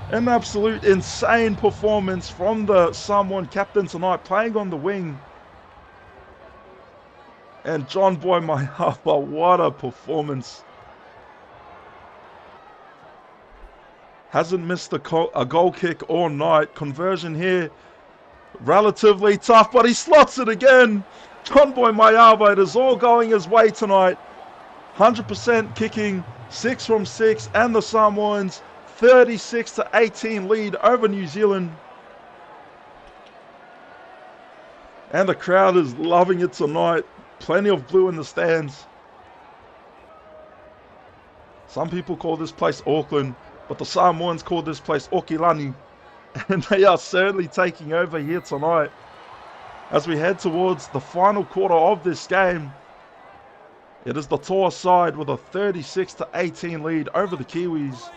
A: An absolute insane performance from the Samoan captain tonight, playing on the wing. And John Boy Mayava, what a performance. Hasn't missed a goal kick all night. Conversion here Relatively tough, but he slots it again. John Boy Mayaba, it is all going his way tonight. 100% kicking, 6 from 6, and the Samoans 36-18 lead over New Zealand. And the crowd is loving it tonight. Plenty of blue in the stands. Some people call this place Auckland, but the Samoans call this place Okilani. And they are certainly taking over here tonight. As we head towards the final quarter of this game, it is the Toa side with a 36-18 lead over the Kiwis.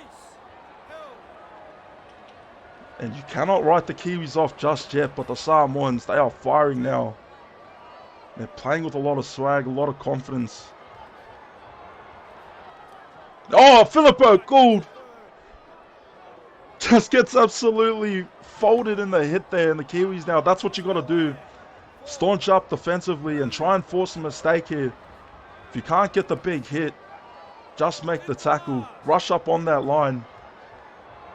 A: And you cannot write the Kiwis off just yet, but the Samoans, they are firing now. They're playing with a lot of swag, a lot of confidence. Oh, Filippo Gould just gets absolutely folded in the hit there, and the Kiwis now, that's what you got to do. Staunch up defensively and try and force a mistake here. If you can't get the big hit, just make the tackle. Rush up on that line.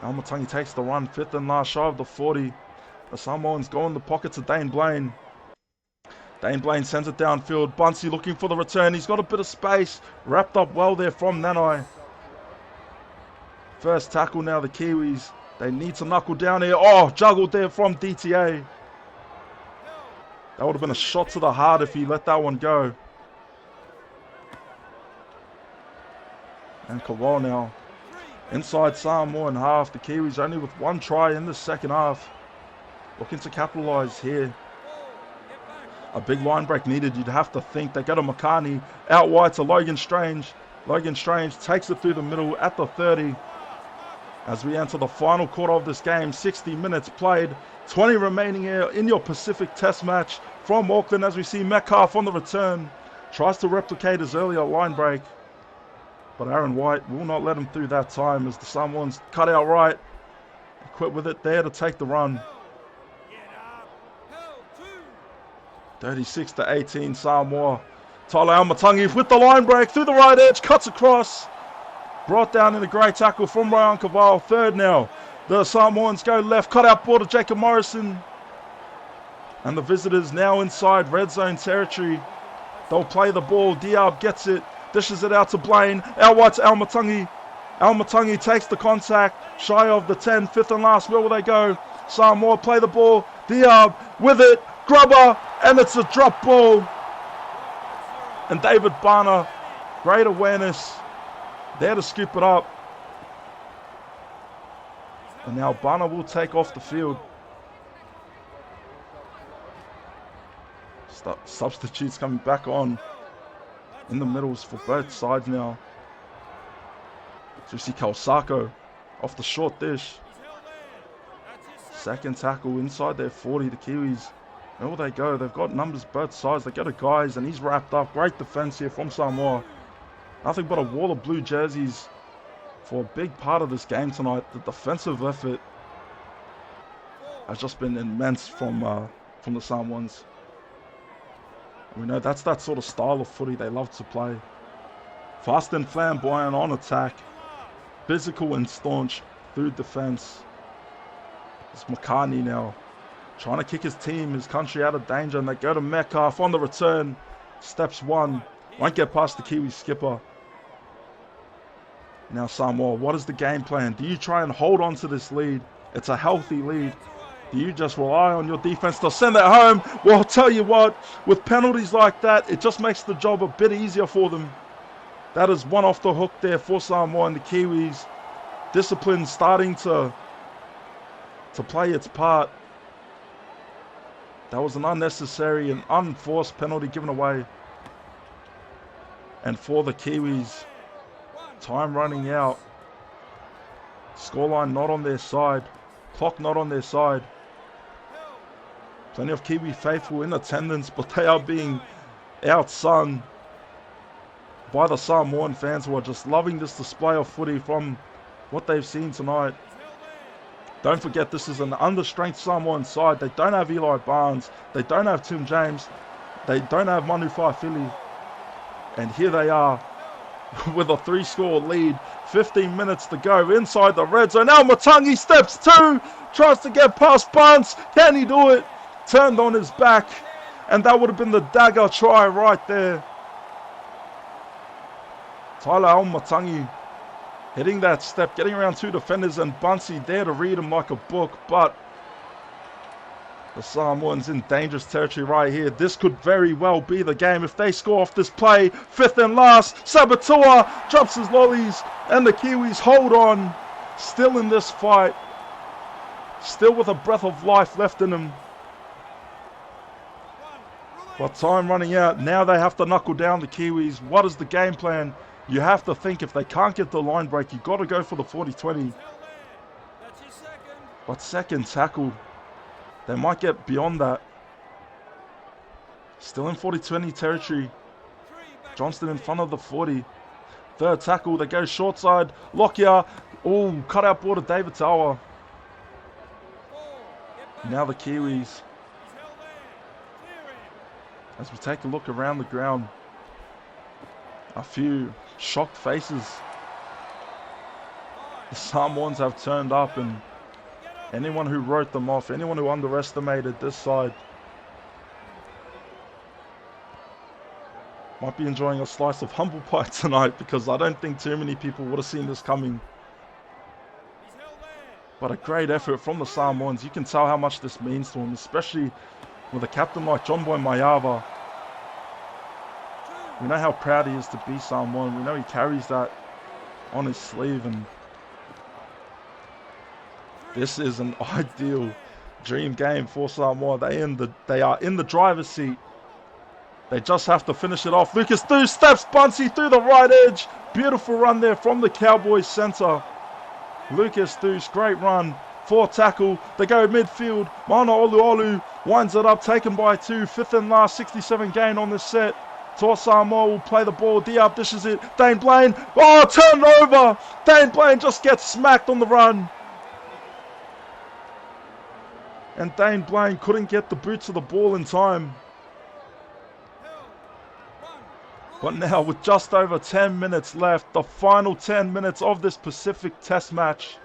A: Almatangi takes the run, 5th and last, shy of the 40. The Samoans go in the pocket to Dane Blaine. Dane Blaine sends it downfield. Bunsey looking for the return. He's got a bit of space. Wrapped up well there from Nanai. First tackle now, the Kiwis. They need to knuckle down here. Oh, juggled there from DTA. That would have been a shot to the heart if he let that one go. And Kawal now. Inside Samoan half. The Kiwis only with 1 try in the second half. Looking to capitalise here. A big line break needed, you'd have to think. They go to Makani. Out wide to Logan Strange. Logan Strange takes it through the middle at the 30. As we enter the final quarter of this game, 60 minutes played. 20 remaining here in your Pacific Test match from Auckland, as we see Metcalf on the return. Tries to replicate his earlier line break. But Aaron White will not let him through that time as the Samoans cut out right. Equipped with it there to take the run. 36-18 Samoa. Tyler Almatangi with the line break through the right edge, cuts across. Brought down in a great tackle from Ryan Caval. 3rd now. The Samoans go left, cut out ball to Jacob Morrison. And the visitors now inside red zone territory. They'll play the ball. Diab gets it, dishes it out to Blaine. Out wide to Almatangi. Almatangi takes the contact, shy of the 10, 5th and last. Where will they go? Samoa play the ball. Diab with it. Grubber, and it's a drop ball. And David Barner, great awareness, there to scoop it up. And now Barner will take off the field. Substitutes coming back on in the middles for both sides now. So you see Kalsako off the short dish. Second tackle inside their 40, the Kiwis. Where will they go? They've got numbers both sides. They go to Guys, and he's wrapped up. Great defense here from Samoa. Nothing but a wall of blue jerseys for a big part of this game tonight. The defensive effort has just been immense from the Samoans. And we know that's that sort of style of footy they love to play. Fast and flamboyant on attack. Physical and staunch through defense. It's Makani now. Trying to kick his team, his country out of danger, and they go to Metcalf on the return. Steps 1. Won't get past the Kiwi skipper. Now Samoa, what is the game plan? Do you try and hold on to this lead? It's a healthy lead. Do you just rely on your defense to send it home? Well, I'll tell you what, with penalties like that, it just makes the job a bit easier for them. That is one off the hook there for Samoa and the Kiwis. Discipline starting to play its part. That was an unnecessary and unforced penalty given away. And for the Kiwis, time running out. Scoreline not on their side. Clock not on their side. Plenty of Kiwi faithful in attendance, but they are being outsung by the Samoan fans who are just loving this display of footy from what they've seen tonight. Don't forget, this is an understrength Samoan side. They don't have Eli Barnes. They don't have Tim James. They don't have Manu Faifili. And here they are with a 3-score lead. 15 minutes to go inside the red zone. Now Matangi steps 2. Tries to get past Barnes. Can he do it? turned on his back, and that would have been the dagger try right there. Tyler Aomatangi hitting that step, getting around 2 defenders, and Bunsey there to read him like a book, but the Samoans in dangerous territory right here. This could very well be the game if they score off this play. 5th and last, Sabatua drops his lollies, and the Kiwis hold on, still in this fight, still with a breath of life left in them. But time running out, now they have to knuckle down, the Kiwis. What is the game plan? You have to think if they can't get the line break, you've got to go for the 40-20. But second tackle, they might get beyond that. Still in 40-20 territory. Johnston in front of the 40. Third tackle, they go short side. Lockyer, oh, cut out ball to David Tower. Now the Kiwis. As we take a look around the ground, a few shocked faces. The Samoans have turned up, and anyone who wrote them off, anyone who underestimated this side, might be enjoying a slice of humble pie tonight, because I don't think too many people would have seen this coming. But a great effort from the Samoans. You can tell how much this means to them, especially with a captain like John Boy Mayava. We know how proud he is to be Samoan. We know he carries that on his sleeve, and this is an ideal dream game for Samoa. They are in the driver's seat. They just have to finish it off. Lucas Dhu steps Bunsey through the right edge. Beautiful run there from the Cowboys centre. Lucas Dhu's great run. 4 tackle. They go midfield. Mana Oluolu winds it up. Taken by 2. 5th and last. 67 gain on this set. Tor Samoa will play the ball. Diab dishes it. Dane Blaine. Oh, turned over. Dane Blaine just gets smacked on the run. And Dane Blaine couldn't get the boots of the ball in time. But now with just over 10 minutes left, the final 10 minutes of this Pacific Test match,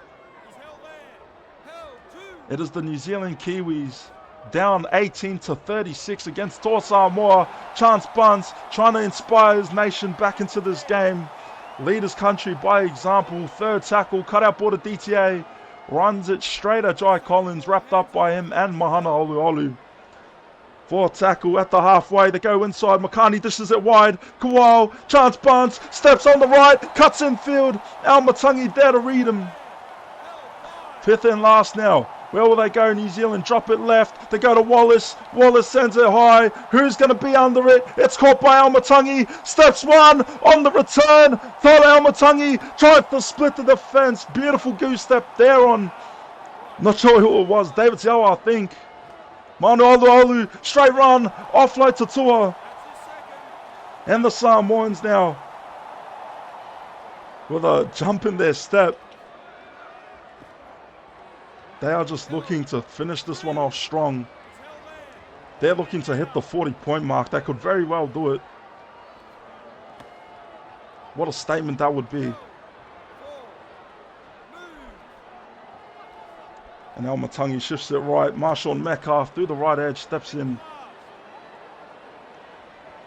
A: it is the New Zealand Kiwis down 18-36 against Tor Samoa. Chance Bunce trying to inspire his nation back into this game. Lead his country by example. Third tackle, cut out ball to DTA. Runs it straight at Jai Collins, wrapped up by him and Mahana Oluolu. 4th tackle at the halfway. They go inside. Makani dishes it wide. Kawal, Chance Bunce, steps on the right, cuts infield. Aomatangi there to read him. 5th and last now. Where will they go? New Zealand drop it left. They go to Wallace. Wallace sends it high. Who's going to be under it? It's caught by Aomatangi. Steps 1 on the return. Thought Aomatangi tried to split the defence. Beautiful goose step there on, not sure who it was. David Tiawa, I think. Manu Oluolu, straight run. Offload to Tua. And the Samoans now with a jump in their step. They are just looking to finish this one off strong. They're looking to hit the 40-point mark. They could very well do it. What a statement that would be. And Aomatangi shifts it right. Marshawn Metcalf through the right edge, steps in.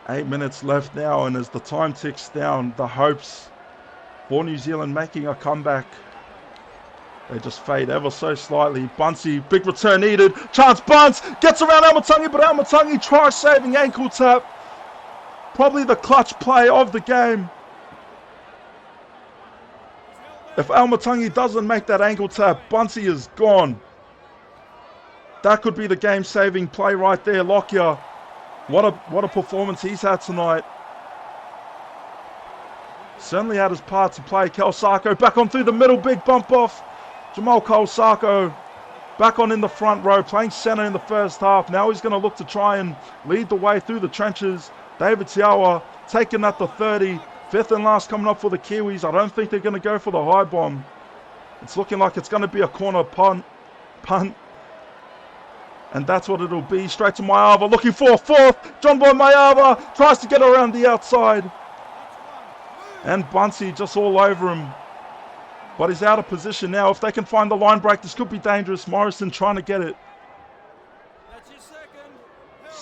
A: 8 minutes left now, and as the time ticks down, the hopes for New Zealand making a comeback, they just fade ever so slightly. Bunsey, big return needed. Chance Bunce gets around Aomatangi, but Aomatangi tries saving ankle tap. Probably the clutch play of the game. If Aomatangi doesn't make that ankle tap, Bunsey is gone. That could be the game-saving play right there. Lockyer, what a performance he's had tonight. Certainly had his part to play. Kel Sako back on through the middle, big bump off. Jamal Cole-Sako back on in the front row, playing centre in the first half. Now he's going to look to try and lead the way through the trenches. David Tiawa taking at the 30. 5th and last coming up for the Kiwis. I don't think they're going to go for the high bomb. It's looking like it's going to be a corner punt. And that's what it'll be. Straight to Mayava, looking for a 4th. John Boy Mayava tries to get around the outside. And Bunsey just all over him. But he's out of position now. If they can find the line break, this could be dangerous. Morrison trying to get it.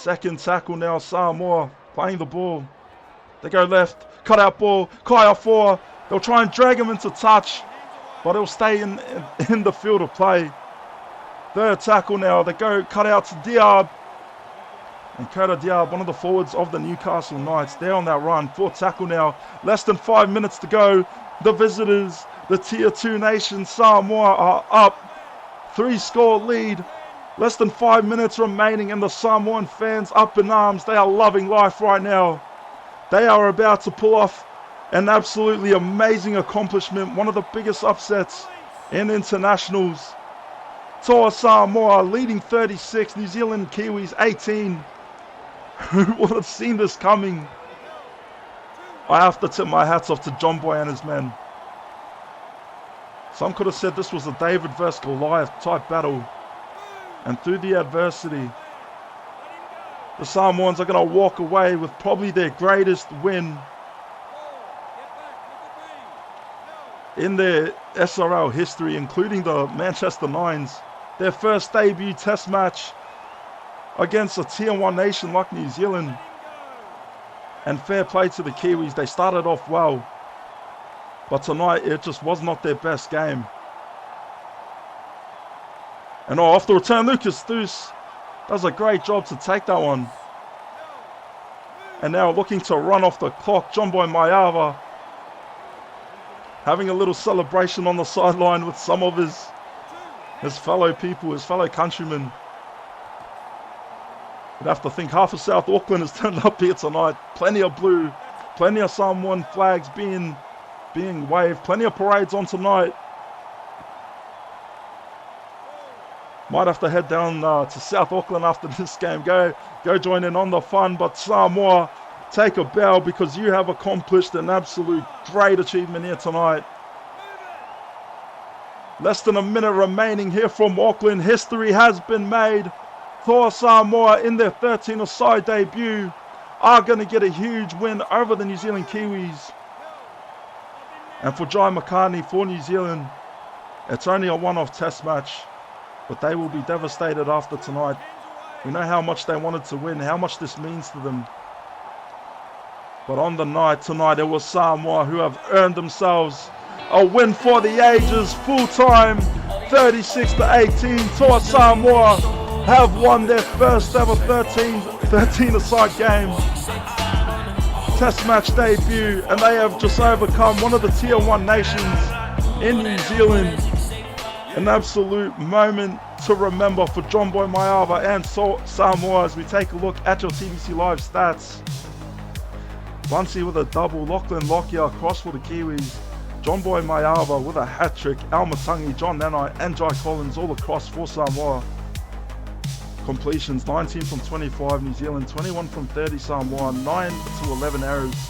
A: Second tackle now, Samoa playing the ball. They go left, cut out ball, Kaya 4. They'll try and drag him into touch, but he'll stay in the field of play. Third tackle now, they go cut out to Diab. And Kota Diab, one of the forwards of the Newcastle Knights, they're on that run. Fourth tackle now, less than 5 minutes to go. The visitors, the Tier 2 nation, Samoa, are up. 3-score lead. Less than 5 minutes remaining, and the Samoan fans up in arms. They are loving life right now. They are about to pull off an absolutely amazing accomplishment. One of the biggest upsets in internationals. Toa Samoa leading 36, New Zealand Kiwis 18. Who would have seen this coming? I have to tip my hats off to John Boy and his men. Some could have said this was a David versus Goliath type battle. And through the adversity, the Samoans are going to walk away with probably their greatest win in their SRL history, including the Manchester Nines. Their first debut test match against a Tier 1 nation like New Zealand. And fair play to the Kiwis, they started off well. But tonight, it just was not their best game. And off the return, Lucas Thuis does a great job to take that one. And now looking to run off the clock, John Boy Maiava having a little celebration on the sideline with some of his fellow people, his fellow countrymen. You'd have to think half of South Auckland has turned up here tonight. Plenty of blue, plenty of Samoan flags being waved, plenty of parades on tonight. Might have to head down to South Auckland after this game. Go join in on the fun. But Samoa, take a bow because you have accomplished an absolute great achievement here tonight. Less than a minute remaining here from Auckland. History has been made. Toa Samoa in their 13-a-side debut are going to get a huge win over the New Zealand Kiwis. And for Jai McCartney, for New Zealand, it's only a one-off test match. But they will be devastated after tonight. We know how much they wanted to win, how much this means to them. But on the night tonight, it was Samoa who have earned themselves a win for the ages, full time, 36-18. Toa Samoa have won their first ever 13-a-side game. Test match debut, and they have just overcome one of the Tier 1 nations in New Zealand. An absolute moment to remember for John Boy Maiava and Samoa as we take a look at your TVC Live stats. Bunsey with a double, Lachlan Lockyer across for the Kiwis, John Boy Maiava with a hat-trick, Al Matangi, John Nanai and Jai Collins all across for Samoa. Completions 19 from 25 New Zealand, 21 from 30 Samoa, 9 to 11 errors,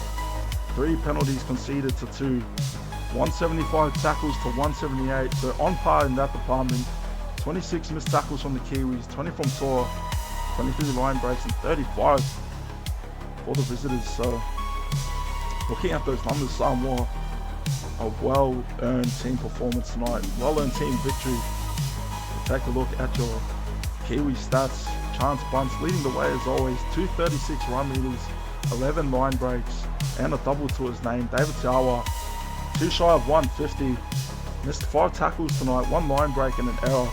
A: 3 penalties conceded to 2, 175 tackles to 178, so on par in that department. 26 missed tackles from the Kiwis, 20 from Toa, 23 line breaks and 35 for the visitors. So looking at those numbers, Samoa, a well-earned team performance tonight, well-earned team victory. Take a look at your Kiwi stats. Chance Bunce leading the way as always, 236 run meters, 11 line breaks and a double to his name. David Tawa, 2 shy of 150, missed 5 tackles tonight, 1 line break and an error.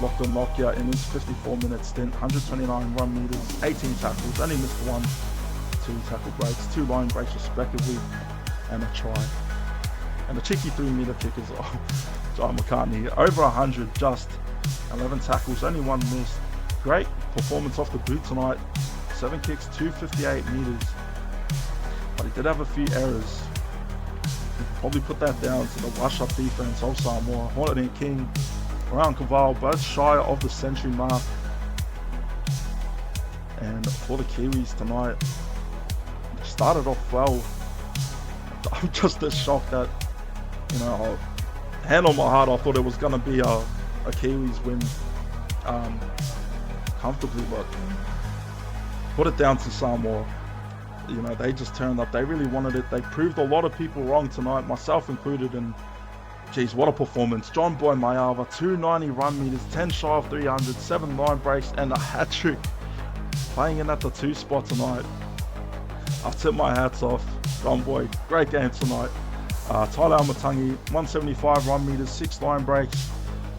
A: Lachlan Lockyer in his 54-minute stint, 129 run meters, 18 tackles, only missed 1, 2 tackle breaks, 2 line breaks respectively, and a try. And a cheeky 3-meter kick as well. Jai McCartney, over 100, just 11 tackles, only 1 missed. Great performance off the boot tonight, 7 kicks, 258 meters. But he did have a few errors. You can probably put that down to the wash-up defense of Samoa. Hornet and King, Ryan Caval, both shy of the century mark. And for the Kiwis tonight, they started off well. I'm just as shocked that, hand on my heart, I thought it was going to be a Kiwis win comfortably, but put it down to Samoa. They just turned up. They really wanted it. They proved a lot of people wrong tonight, myself included, and geez, what a performance. John Boy Maiava, 290 run meters, 10 shy of 300, 7 line breaks, and a hat-trick playing in at the 2 spot tonight. I've tipped my hats off. Gone boy, great game tonight. Tyler Amatangi, 175 run meters, 6 line breaks.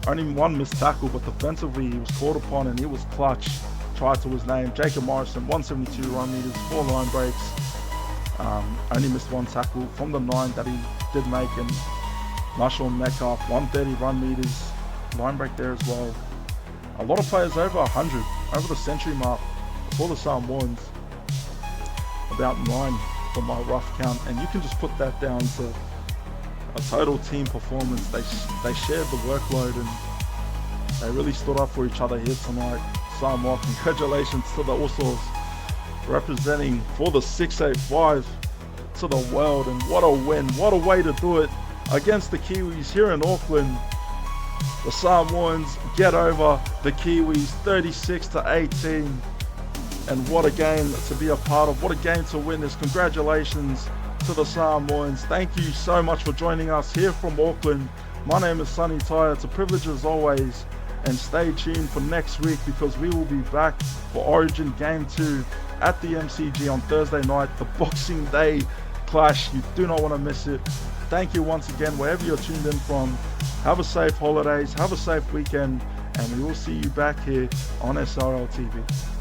A: Only 1 missed tackle, but defensively he was called upon and he was clutch. Try to his name. Jacob Morrison, 172 run meters, 4 line breaks. Only missed 1 tackle from the 9 that he did make. And Marshall Metcalf, 130 run meters, line break there as well. A lot of players over 100, over the century mark for the Samoans. About 9 for my rough count, and you can just put that down to a total team performance. They shared the workload and they really stood up for each other here tonight. Samoa, congratulations to the Usos representing for the 685 to the world, and what a win, what a way to do it against the Kiwis here in Auckland. The Samoans get over the Kiwis 36-18. And what a game to be a part of, what a game to witness. Congratulations to the Samoans. Thank you so much for joining us here from Auckland. My name is Sunny Tyre. It's a privilege as always. And stay tuned for next week because we will be back for Origin Game 2 at the MCG on Thursday night, the Boxing Day clash. You do not want to miss it. Thank you once again, wherever you're tuned in from. Have a safe holidays, have a safe weekend, and we will see you back here on SRL TV.